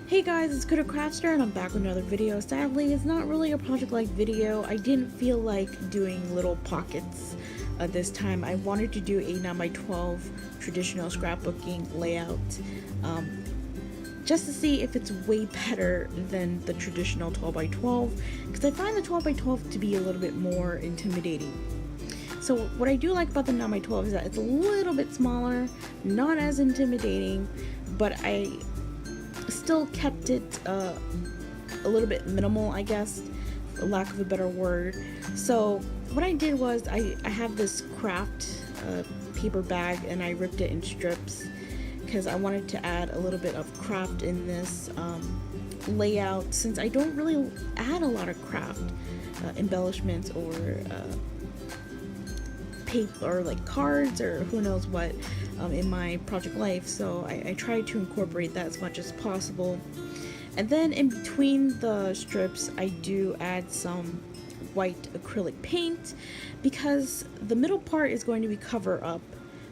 Hey guys, it's Coda Craftster and I'm back with another video. Sadly, it's not really a project like video. I didn't feel like doing little pockets this time. I wanted to do a 9x12 traditional scrapbooking layout just to see if it's way better than the traditional 12x12 because I find the 12x12 to be a little bit more intimidating. So what I do like about the 9x12 is that it's a little bit smaller, not as intimidating, but I still kept it a little bit minimal, I guess, for lack of a better word. So what I did was I have this craft paper bag and I ripped it in strips because I wanted to add a little bit of craft in this layout, since I don't really add a lot of craft embellishments or paper or like cards or who knows what in my project life. So I tried to incorporate that as much as possible. And then in between the strips I do add some white acrylic paint because the middle part is going to be cover up,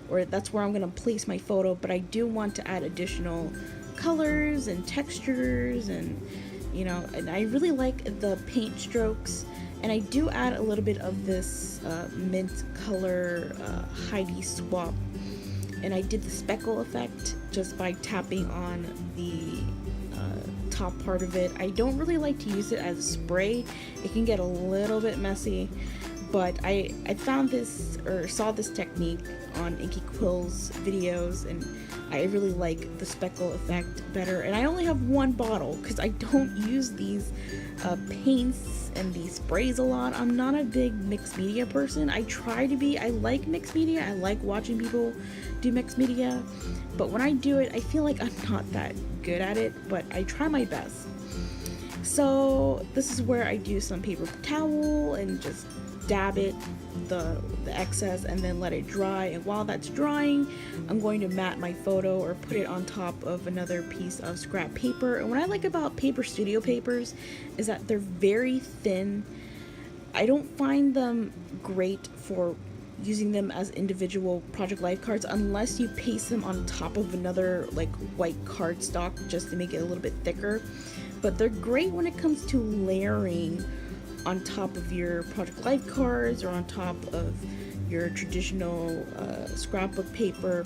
or that's where I'm going to place my photo, but I do want to add additional colors and textures, and you know, and I really like the paint strokes. And I do add a little bit of this mint color Heidi swap, and I did the speckle effect just by tapping on the top part of it. I don't really like to use it as a spray. It can get a little bit messy, but I found this, or saw this technique on Inky Quill's videos, and I really like the speckle effect better. And I only have one bottle because I don't use these paints and these sprays a lot. I'm not a big mixed media person. I try to be. I like mixed media. I like watching people do mixed media, but when I do it, I feel like I'm not that good at it, but I try my best. So this is where I do some paper towel and just dab it, the excess, and then let it dry. And while that's drying, I'm going to mat my photo or put it on top of another piece of scrap paper. And what I like about Paper Studio papers is that they're very thin. I don't find them great for using them as individual project life cards unless you paste them on top of another like white cardstock just to make it a little bit thicker. But they're great when it comes to layering on top of your project life cards or on top of your traditional scrapbook paper,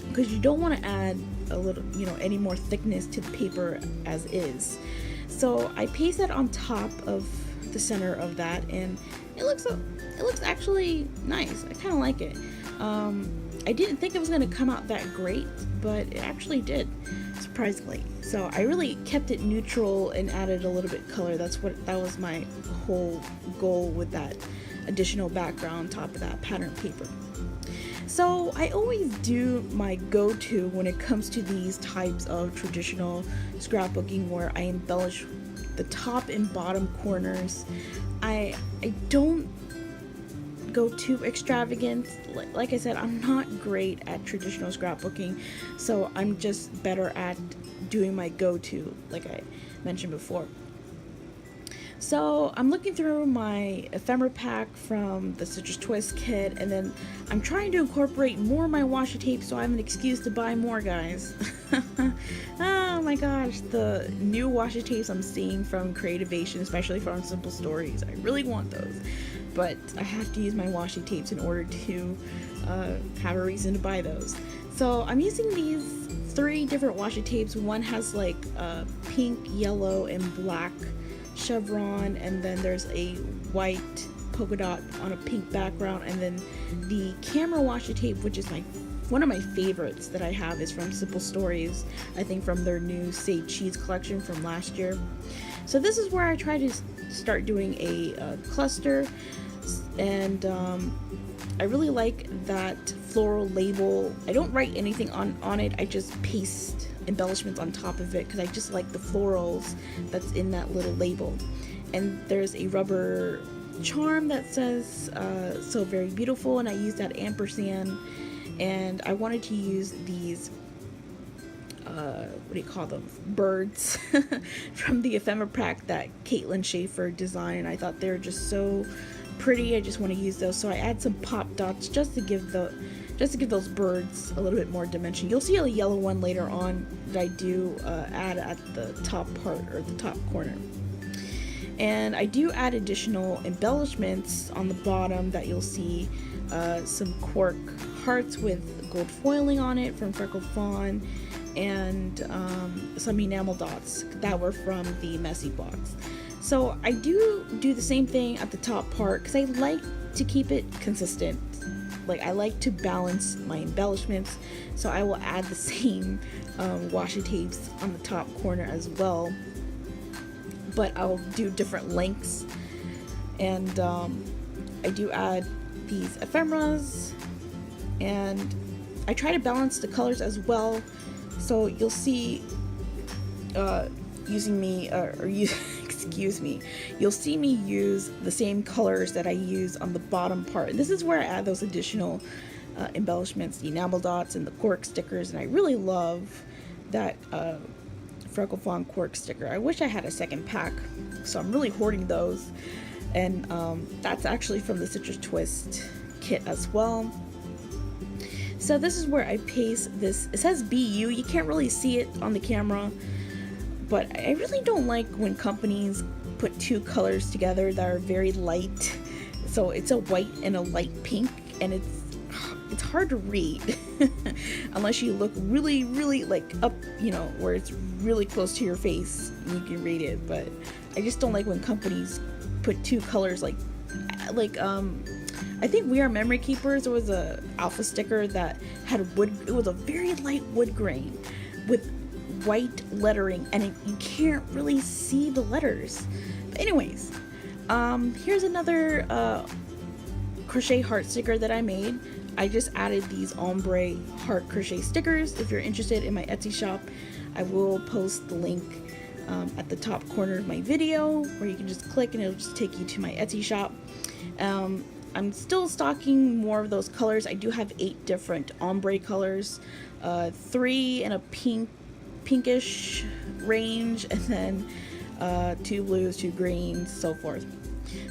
because you don't want to add a little, you know, any more thickness to the paper as is. So I paste that on top of the center of that, and it looks actually nice. I kind of like it. I didn't think it was going to come out that great, but it actually did, surprisingly. So I really kept it neutral and added a little bit color. That was my whole goal with that additional background on top of that pattern paper. So I always do my go-to when it comes to these types of traditional scrapbooking, where I embellish the top and bottom corners. I don't go too extravagant. Like I said, I'm not great at traditional scrapbooking, so I'm just better at doing my go-to, like I mentioned before. So I'm looking through my ephemera pack from the Citrus Twist kit, and then I'm trying to incorporate more of my washi tape so I have an excuse to buy more, guys. Oh my gosh, the new washi tapes I'm seeing from Creativation, especially from Simple Stories, I really want those, but I have to use my washi tapes in order to have a reason to buy those. So I'm using these 3 different washi tapes. One has like pink, yellow, and black chevron, and then there's a white polka dot on a pink background, and then the camera washi tape, which is one of my favorites that I have, is from Simple Stories, I think from their new Say Cheese collection from last year. So this is where I try to start doing a cluster, and I really like that floral label. I don't write anything on it, I just paste embellishments on top of it because I just like the florals that's in that little label. And there's a rubber charm that says so very beautiful, and I use that ampersand. And I wanted to use these what do you call them, birds from the ephemera pack that Caitlin Schaefer designed. I thought they were just so pretty. I just want to use those, so I add some pop dots just to give the just to give those birds a little bit more dimension. You'll see a yellow one later on that I do add at the top part, or the top corner. And I do add additional embellishments on the bottom that you'll see some cork hearts with gold foiling on it from Freckle Fawn, and some enamel dots that were from the Messy box. So I do the same thing at the top part because I like to keep it consistent. Like, I like to balance my embellishments, so I will add the same washi tapes on the top corner as well, but I'll do different lengths. And I do add these ephemeras, and I try to balance the colors as well. So you'll see excuse me, you'll see me use the same colors that I use on the bottom part. And this is where I add those additional embellishments, the enamel dots and the cork stickers. And I really love that Freckle Fawn cork sticker. I wish I had a second pack, so I'm really hoarding those. And that's actually from the Citrus Twist kit as well. So this is where I paste this. It says BU. You can't really see it on the camera, but I really don't like when companies put two colors together that are very light. So it's a white and a light pink, and it's hard to read unless you look really, really like up, you know, where it's really close to your face and you can read it. But I just don't like when companies put two colors like I think We Are Memory Keepers, there was a alpha sticker that had wood. It was a very light wood grain with white lettering, and you can't really see the letters. But anyways, here's another crochet heart sticker that I made. I just added these ombre heart crochet stickers. If you're interested in my Etsy shop, I will post the link at the top corner of my video, where you can just click and it'll just take you to my Etsy shop. I'm still stocking more of those colors. I do have 8 different ombre colors, 3 in a pinkish range, and then 2 blues, 2 greens, so forth.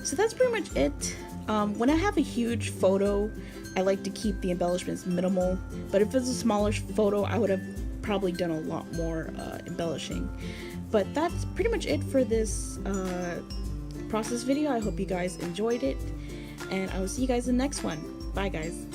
So that's pretty much it. When I have a huge photo, I like to keep the embellishments minimal, but if it's a smaller photo, I would have probably done a lot more embellishing. But that's pretty much it for this process video. I hope you guys enjoyed it, and I will see you guys in the next one. Bye guys.